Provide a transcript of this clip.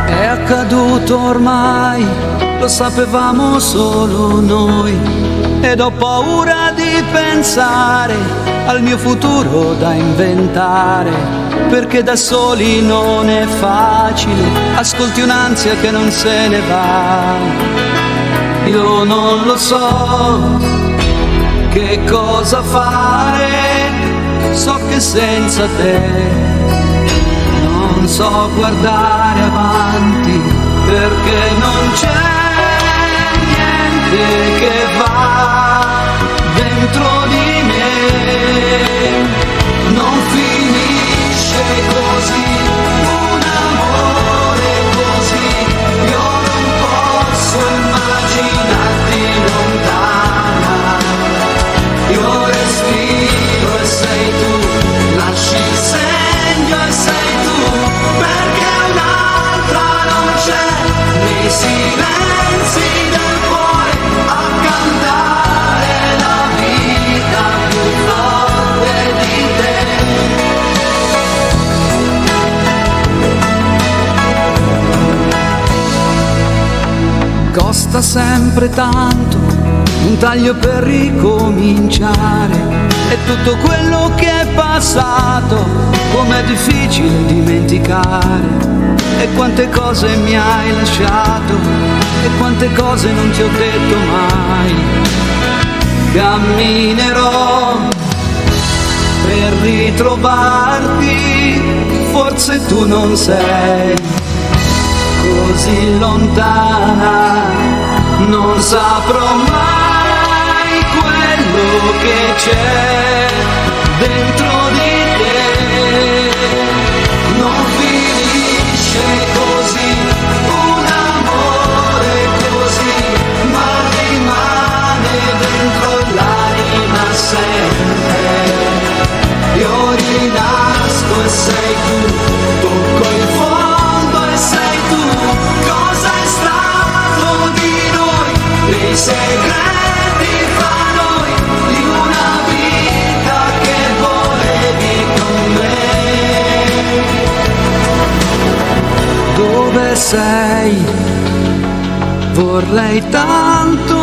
È accaduto ormai, lo sapevamo solo noi, ed ho paura di pensare al mio futuro da inventare, perché da soli non è facile, ascolti un'ansia che non se ne va. Io non lo so che cosa fare, so che senza te non so guardare avanti, perché non c'è niente che va dentro di me, non finisce così, un amore così, io non posso immaginarti lontana, io respiro e sei tu, lasci il segno e sei tu, perché un'altra non c'è, nei silenzi del cuore a cantare la vita più forte di te. Costa sempre tanto un taglio per ricominciare, e tutto quello che è passato com'è difficile dimenticare, e quante cose mi hai lasciato e quante cose non ti ho detto mai. Camminerò per ritrovarti, forse tu non sei così lontana, non saprò mai quello che c'è dentro di te, non finisce così, un amore così, ma rimane dentro l'anima sempre. Io rinasco e sei tu, tocco il fondo e sei tu, cosa è stato di noi, dei segreti fra noi, di una vita che volevi con me. Dove sei? Vorrei tanto